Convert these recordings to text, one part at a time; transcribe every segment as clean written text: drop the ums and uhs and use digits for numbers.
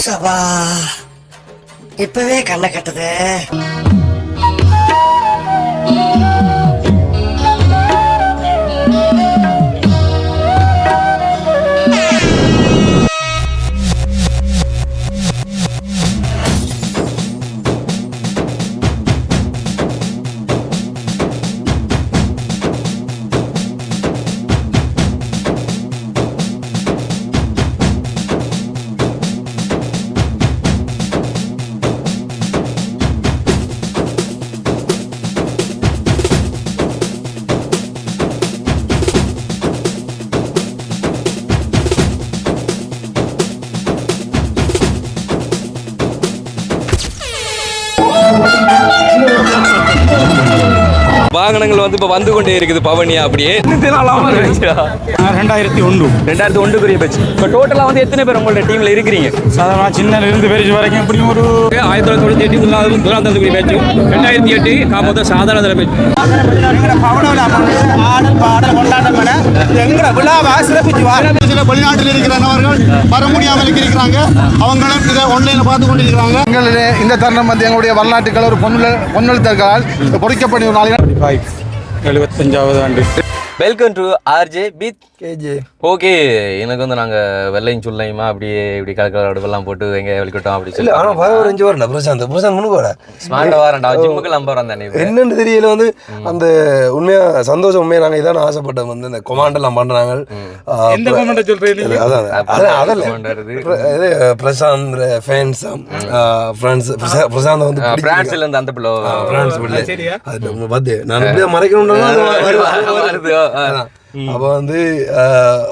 சபா இப்பவே கண்ணை கட்டுது. வாகனங்கள் வந்து இப்போ வந்து கொண்டே இருக்குது பவனியா அப்படியே 2001 பேச்சு. இப்போ டோட்டலாக வந்து எத்தனை பேர் உங்களோட டீமில் இருக்கிறீங்க? சாதாரண சின்ன இருந்து பெரிய வரைக்கும் எப்படியும் ஒரு 1998 முதலாம் தேதி பேச்சு, 2008 காமோத சாதாரண பேச்சு. சில வெளிநாட்டில் இருக்கிறவர்கள் வர முடியாமல் இருக்கிறாங்க. அவங்களும் இதை ஆன்லைனில் பார்த்து கொண்டிருக்கிறாங்க. இந்த தருணம் வந்து எங்களுடைய வரலாற்றுகள் ஒரு பொன்னெழுத்தர்களால் பொறிக்கப்பட்ட ஒரு நாளில் 75வது ஆண்டு. வெல்கம் டு ஆர்ஜே பீத் கேஜே. ஓகே, எனக்கு வந்து நாங்கள் வெள்ளையும் சொல்லையுமா அப்படியே இப்படி கலக்கல அடுப்பெல்லாம் போட்டு எங்கே வெளிக்கிட்டோம் அப்படி சொல்லி. ஆனால் 15 வரல பிரசாந்த் முன்னுக்கு வர ஸ்மார்ட்டாக வரேன்டா, ஜிம்முக்கு நம்ப வரேன் தானே. என்னன்னு தெரியல வந்து அந்த உண்மையாக சந்தோஷம் உண்மையாக நாங்கள் இதான் ஆசைப்பட்டோம். வந்து இந்த கொமாண்டெல்லாம் பண்ணுறாங்க. பிரசாந்த் ஃபேன்ஸ் பிரசாந்த் வந்து பிரான்ஸ்ல இருந்து அந்த பிள்ளை பார்த்து நான் இப்படியே மறைக்கணும்னா அப்போ வந்து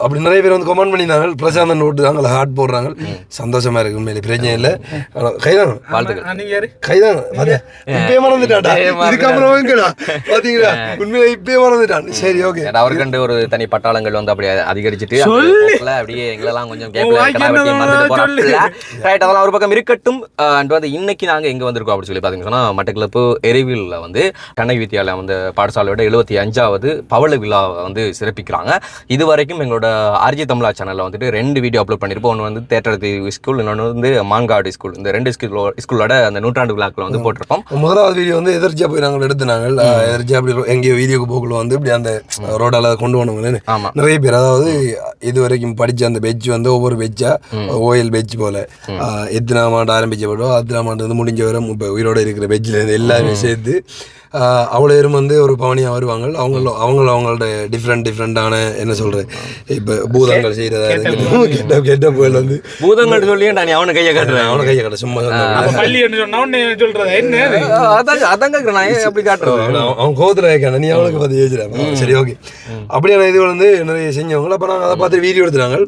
அப்படி நிறைய பேர் வந்து கமெண்ட் பண்ணியிருந்தாங்க. பிரசாந்தன் நோட்டு ஹார்ட் போடுறாங்க. சந்தோஷமா இருக்கு, உண்மையிலே பிரச்சனை இல்லை. கைதாங்க கைதாங்க இப்பயே மறந்துட்டாடா, இதுக்கப்புறம் பாத்தீங்களா உண்மையில இப்பயே மறந்துட்டான். சரி ஓகே, அவருக்கு ஒரு தனி பட்டாளங்கள் வந்து அப்படியே அதிகரிச்சுட்டு அப்படியே எங்களெல்லாம் கொஞ்சம் அதெல்லாம் ஒரு பக்கம் இருக்கட்டும். அண்ட் வந்து இன்னைக்கு நாங்க எங்க வந்திருக்கோம் அப்படி சொல்லி பாத்தீங்கன்னா மட்டக்களப்பு எரிவில்ல வந்து கண்ணை வித்தியாலயம் வந்து பாடசாலையோட 75வது பவள விழாவை வந்து பிக்கிறாங்க. இது வரைக்கும் எங்களோட ஆர்ஜி தமிழா சேனல்ல வந்துட்டு 2 வீடியோ அப்லோட் பண்ணிருப்போம். ஒன்று வந்து தேட்டர் ஸ்கூல், இன்னொன்று வந்து மாங்காடு ஸ்கூல். இந்த 2 ஸ்கூலோட அந்த 100ஆண்டு விழாக்கள் வந்து போட்டிருப்போம். முதலாவது வீடியோ வந்து எதிர்ச்சியா போய் நாங்கள் எடுத்துனாங்க. எதிர்ச்சியா அப்படி எங்கேயோ வீடியோக்கு போக்குள்ள வந்து இப்படி அந்த ரோடால கொண்டு போனவங்க நிறைய பேர். அதாவது இது வரைக்கும் படிச்ச அந்த பெட்ச் வந்து ஒவ்வொரு பெட்சா ஓஎல் பெட்ச் போல எத்தனாம் ஆண்டு ஆரம்பிச்ச போட்டோம், 10ஆம் ஆண்டு வந்து முடிஞ்ச வரை இப்போ உயிரோட இருக்கிற பெட்ச்ல இருந்து எல்லாருமே சேர்த்து அவ்வளோ பேரும் வந்து ஒரு பவனியாக வருவாங்க. அவங்களோட டிஃப்ரெண்டான என்ன சொல்றது, இப்போ பூதங்கள் செய்யறதா இருக்கு. கெட்ட புயல் வந்து பூதங்கள் சொல்லி அவனை கையை காட்டுறேன், அவனை கையை காட்ட சும்மா அப்படி காட்டுறேன். அவன் கோவத்தில் கேட்கான நீ அவனுக்கு பார்த்து யோசிச்சிடறான். சரி ஓகே, அப்படியான இது வந்து நிறைய செஞ்சவங்க. அப்போ நாங்கள் அதை பார்த்து வீடியோ எடுத்துனாங்க.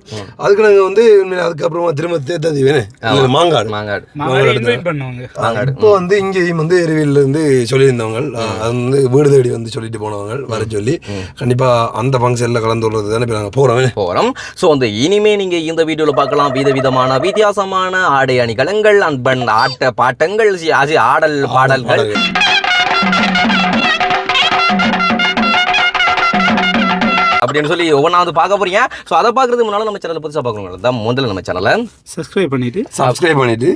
அதுக்கு நாங்கள் வந்து அதுக்கப்புறமா திரும்ப தேர்த்தது வேணும் மாங்காடு இப்போ வந்து இங்கேயும் வந்து எரிவில இருந்து சொல்லியிருந்தவங்க அது வந்து வீடு தேடி வந்து சொல்லிட்டு போனவங்க வர சொல்லி கண்டிப்பா அந்த ஃபங்க்ஷன்ல கலந்து கொள்றது தானே இப்போ நாங்கள் போறோம். ஸோ அந்த இனிமே நீங்க இந்த வீடியோல பார்க்கலாம் விதவிதமான வித்தியாசமான ஆடை அணிகலன்கள், அன்பன் ஆட்ட பாட்டங்கள், ஆடல் பாடல்கள் அப்படின்னு சொல்லி ஒவ்வொன்றா வந்து பார்க்க போறீங்க. ஸோ அதை பார்க்கறதுக்கு முன்னால நம்ம சேனலை புதுசாக பார்க்கணும் தான் முதல்ல நம்ம சேனலை சப்ஸ்கிரைப் பண்ணிட்டு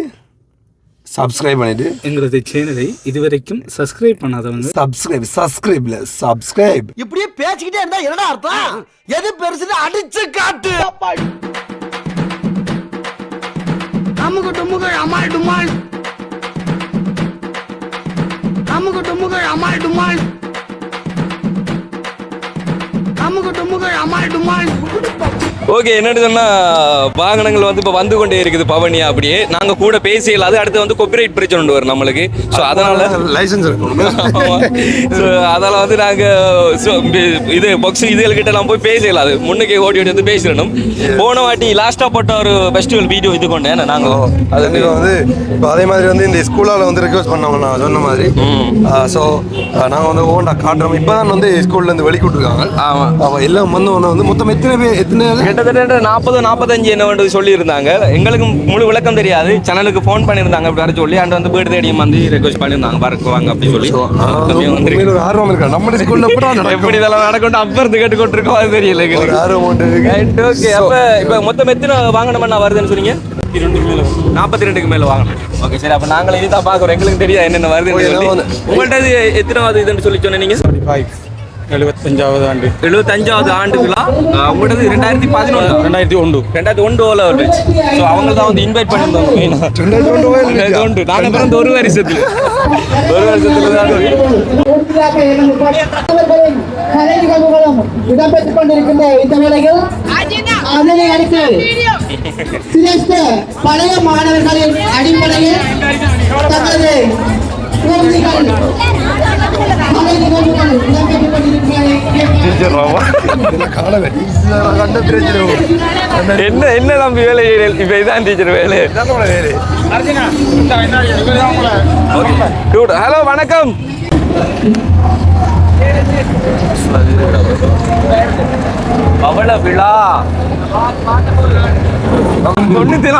எங்களது சேனலை இதுவரைக்கும் சப்ஸ்கிரைப் பண்ணாதவங்க சப்ஸ்கிரைப். இப்படியே பேசிக்கிட்டே இருந்தா என்னடா அர்த்தம்? எது பெருசுன்னு அடிச்சு காட்டு. அமுகு டுமுகு அமால் டுமால், அமுகு டுமுகு அமால் டுமால், அமுகு டுமுகு அமால் டுமால். ஓகே, என்னன்னு சொன்னால் வாகனங்கள் வந்து இப்போ வந்து கொண்டே இருக்குது பவனியா அப்படியே. நாங்கள் கூட பேசியல அது அடுத்து வந்து காப்பிரைட் பிரச்சனை ஒன்று வரும் நம்மளுக்கு. ஸோ அதனால் லைசன்ஸ் இருக்கணும். ஸோ அதனால் வந்து நாங்கள் இது பாக்ஸ் இதுகிட்டலாம் போய் பேசிடலாம். அது முன்னுக்கே ஓடி வந்து பேசிடணும். போன வாட்டி லாஸ்ட்டாக போட்ட ஒரு ஃபெஸ்டிவல் வீடியோ இது கொண்டேன் நாங்கள். அது வந்து இப்போ அதே மாதிரி வந்து இந்த ஸ்கூலால் வந்து ரிக்வஸ்ட் பண்ணவங்க நான் சொன்ன மாதிரி. ஸோ நாங்கள் வந்து ஓண்டா காட்டுறோம். இப்போ தான் வந்து ஸ்கூல்லேருந்து வெளிக்கூட்டுருக்காங்க. ஆமாம், அவன் எல்லாம் வந்து மொத்தம் எத்தனை பேர் கிட்டத்தட்ட 40-45 என்ன வந்து சொல்லியிருந்தாங்க. எங்களுக்கு முழு விளக்கம் தெரியாது. சேனலுக்கு ஃபோன் பண்ணியிருந்தாங்க அப்படி வர சொல்லி அண்ட் வந்து வீடு தேடியும் வந்து ரெக்வஸ்ட் பண்ணியிருந்தாங்க பறக்குவாங்க அப்படி சொல்லி. ஒரு ஆர்வம் இருக்கா நம்ம ஸ்கூல்ல எப்படி இதெல்லாம் நடக்கும் அப்ப இருந்து கேட்டு கொண்டிருக்கோம் அது தெரியல. ஒரு ஆர்வம் உண்டு. ஓகே, அப்ப இப்ப மொத்தம் எத்தனை வாங்கணும்னா வருதுன்னு சொன்னீங்க? 42க்கு மேல வாங்கணும். ஓகே சரி, அப்ப நாங்களும் இதுதான் பாக்குறோம். எங்களுக்கு தெரியாது என்னென்ன வருதுன்னு. உங்கள்ட்ட எத்தனாவது இதுன்னு சொல்லி சொன்னீங்க? 75வது ஆண்டு. 75வது ஆண்டுகளா? உங்களது 2011 வந்துச்சு. ஸோ அவங்க தான் வந்து இன்வைட் பண்ணியிருந்தாங்க. 2001 நாங்கள் பிறந்த ஒரு வருஷத்துல தான் கலை நிகழ்வுகளும் இடம்பெற்றுக் கொண்டிருக்கின்ற இந்த வேளையில் அதனை அடுத்து சிரேஷ்ட பழைய மாணவர்களின் அடிப்படையில் தங்களது கோரிக்கைகள் கலை நிகழ்வுகள் இடம்பெற்றுக் என்ன தம்பி வேலை இப்ப இதான் டீச்சர் வேலை. ஹலோ வணக்கம். பவள விழா 20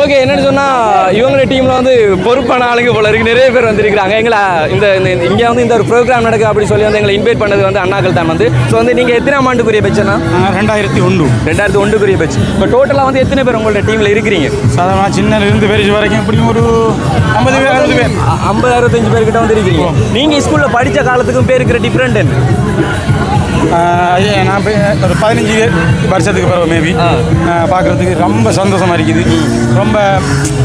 ஓகே என்னன்னு சொன்னா இவங்களோட டீம்ல வந்து பொறுப்பான ஆளுங்க போல இருக்கு, நிறைய பேர் வந்திருக்காங்க. எங்களை இந்த இங்க வந்து இந்த ஒரு ப்ரோக்ராம் நடக்கு அப்படி சொல்லி வந்து எங்களை இன்வைட் பண்ணது வந்து அண்ணாக்கள் தான் வந்து. ஸோ வந்து நீங்க எத்தனாம் ஆண்டுக்குரிய பெட்சனா? 2001 பெட்ச். இப்போ டோட்டலா வந்து எத்தனை பேர் உங்களோட டீம்ல இருக்கிறீங்க? சாதாரண சின்ன இருந்து பெரிய வரைக்கும் எப்படியும் ஒரு 50 பேர் 60 பேர் 50-65 பேர் கிட்ட வந்து இருக்கீங்க. நீங்க ஸ்கூல்ல படிச்ச காலத்துக்கும் பேர் இருக்கிற டிஃப்ரெண்ட் என்ன? நான் ஒரு 15 வருஷத்துக்கு பிறகு மேபி பார்க்குறதுக்கு ரொம்ப சந்தோஷமாக இருக்குது, ரொம்ப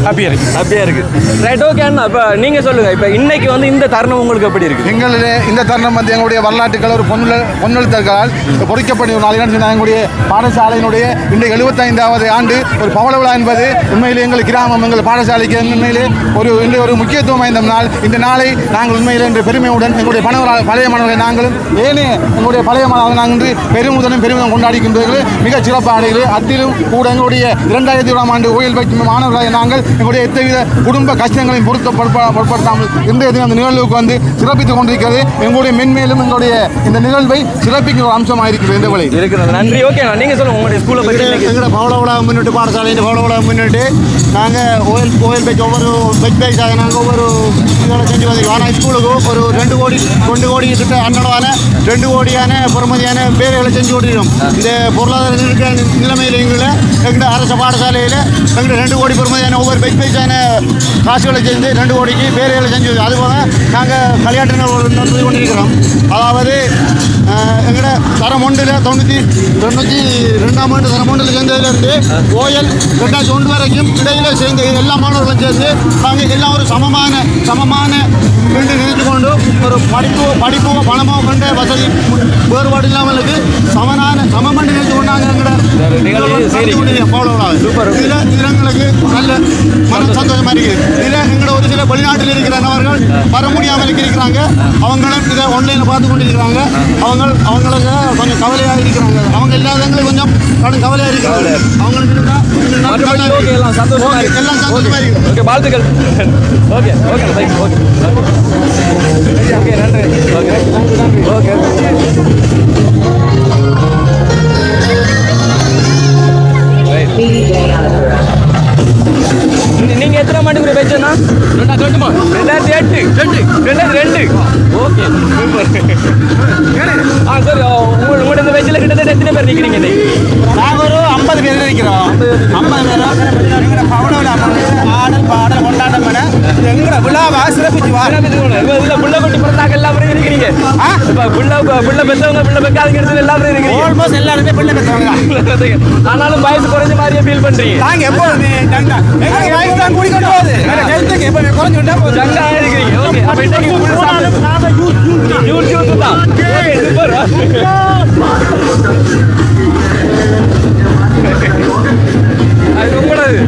ஹாப்பியாக இருக்குது. ரைட், ஓகே அண்ணா. இப்போ நீங்கள் சொல்லுங்கள், இப்போ இன்னைக்கு வந்து இந்த தருணம் உங்களுக்கு எப்படி இருக்குது? எங்களுடைய இந்த தருணம் வந்து எங்களுடைய வரலாற்றுகள் ஒரு பொன்னெழுத்தர்களால் பொறிக்கப்பட்ட ஒரு நாள். எங்களுடைய பாடசாலையினுடைய இன்றைக்கு 75வது ஆண்டு ஒரு பவள விழா என்பது உண்மையிலே எங்கள் கிராமம் எங்கள் பாடசாலைக்கு உண்மையிலே ஒரு முக்கியத்துவம் வாய்ந்த நாள். இந்த நாளை நாங்கள் உண்மையிலே இன்று பெருமையுடன் எங்களுடைய பழைய மாணவர்களை நாங்களும் ஏனே எங்களுடைய பழைய மாணவர்கள் நாங்கள் பெருமிதம் கொண்டாடிக்கின்றீர்கள், மிக சிறப்பாக அடைகிறது. அதிலும் கூட எங்களுடைய 2001ஆம் ஆண்டு ஓயில் வைக்கும் மாணவர்களை நாங்கள் எங்களுடைய எத்தவித குடும்ப கஷ்டங்களையும் பொருட்படுத்தாமல் இன்றைய தினம் அந்த நிகழ்வுக்கு வந்து சிறப்பித்துக் கொண்டிருக்கிறது. எங்களுடைய மென்மேலும் எங்களுடைய இந்த நிகழ்வை சிறப்பிக்கிற ஒரு அம்சமாக இருக்கிறது. இந்த வழி இருக்கிறது. நன்றி. ஓகே, நீங்கள் சொல்லுங்கள் உங்களுடைய ஸ்கூலை பற்றி. எங்களோட பவள விழா முன்னிட்டு பாடசாலையின் பவள விழா முன்னிட்டு நாங்கள் ஓயில் பேக் ஒவ்வொரு பெட் பேக்காக நாங்கள் ஒவ்வொரு இதோட செஞ்சு வந்தோம். ஆனால் ஸ்கூலுக்கு ஒரு 2 கோடி கிட்ட அன்னளவான 2 கோடியான பொறுமதியான பேர்களை செஞ்சு கொண்டிருக்கிறோம். இந்த பொருளாதார நிலைமையில் எங்களோட அரசு பாடசாலையில் எங்களோட 2 கோடி பொறுமதியான ஒவ்வொரு பெட் பேக்கான காசுகளை செஞ்சு 2 கோடிக்கு பேர்களை செஞ்சு அதுபோக நாங்கள் விளையாட்டு நடத்தி கொண்டிருக்கிறோம். அதாவது எங்களோட தரம் ஒன்றில் 92ஆம் ஆண்டு தரம் ஒன்றில் சேர்ந்ததிலிருந்து ஓயல் 2001 வரைக்கும் இடையில் சேர்ந்த எல்லா மாணவர்களும் சேர்ந்து நாங்கள் எல்லாம் ஒரு சமமான என்று நினைத்து கொண்டு ஒரு படிப்போ பணமோ கொண்ட வசதி வேறுபாடு இல்லாமல் சமமண்டு நினைத்து கொண்டாங்க இதில் எங்களுக்கு நல்ல மன சந்தோஷமாக இருக்குது. இதில் எங்களோட ஒரு சில வெளிநாட்டில் இருக்கிற நபர்கள் வர முடியாமல் இருக்கிறாங்க. அவங்களும் இதை ஆன்லைனில் பார்த்து கொண்டு இருக்கிறாங்க. அவங்களுக்கு கொஞ்சம் கவலையாக இருக்கிறாங்க. அவங்க இல்லாதவங்களுக்கு கொஞ்சம் கவலையாக இருக்கிறாங்க. அவங்களுக்கு எல்லாம் சந்தோஷமாக இருக்குது. ஓகே, வாழ்த்துக்கள். ஓகே ஓகே ஓகே ஓகே நன்றி. ஓகே நீங்க எத்தனை மாட்டுக்கு பேச்சுன்னா? 2008 ஓகே சார். உங்களோட இந்த பேச்சில் கிட்டத்தட்ட எத்தனை பேர் நிற்கிறீங்க? நாங்கள் ஒரு 50 பேர் இருக்கிறோம். 50 பேரும் எங்களோட பவள ஆடல் பாடல் கொண்டாட்டம் பண்ண எங்களோட விழாவை சிறப்பிச்சு இதில் புள்ள கொட்டி பிறந்தாக்க எல்லாரும் இருக்கிறீங்க. இப்போ புள்ள பெற்றவங்க புள்ள பெக்காதுங்க எடுத்து எல்லாரும் இருக்கிறீங்க. ஆல்மோஸ்ட் எல்லாருமே பிள்ளை பெற்றவங்க. ஆனாலும் வயசு குறைஞ்ச மாதிரியே ஃபீல் பண்றீங்க. நாங்கள் எப்போதுமே வயசு தான் கூடிக்கொண்டு போகுது. எப்பவுமே குறைஞ்சு விட்டா ஜங்கா இருக்கிறீங்க. ஓகே, அப்போ இன்னைக்கு யூத் தான். Okay, super. அது உங்களது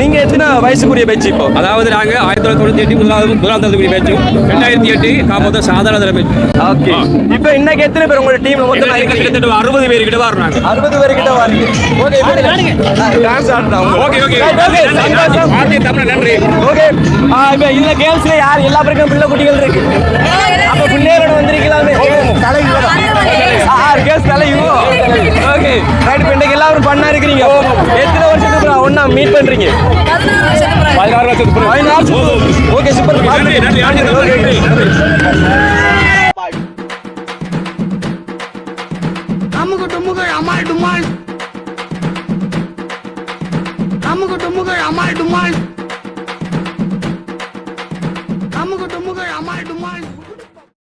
நீங்க எத்தனை வயசுக்குரிய பேச்சு இப்போ? அதாவது நாங்கள் 1998 முதலாம் தரத்துக்குரிய பேச்சும் 2008 காப்போத சாதாரண தர பேச்சு. ஓகே. இப்போ இன்னைக்கு எத்தனை பேர் உங்களோட டீம்ல மொத்தமா இருக்கீங்க? கிட்டத்தட்ட 60 பேர் கிட்ட வர்றாங்க. 60 பேர் கிட்ட வரீங்க. ஓகே. டான்ஸ் ஆடுறாங்க. Okay okay. நன்றி. ஓகே. இப்போ இதுல கேர்ள்ஸ்ல யார் எல்லா பேருக்கும் பிள்ளை குட்டிகள் இருக்கு. அப்ப பிள்ளைகளோட வந்திருக்கலாமே. கேர்ள்ஸ் தலை இவோ. ஓகே. ரைட். இன்னைக்கு எல்லாரும் பண்ணா இருக்கீங்க. எத்தனை வருஷத்துக்கு அப்புறம் ஒண்ணா மீட் பண்றீங்க? 16 வருஷத்துக்கு அப்புறம். Okay super. நன்றி.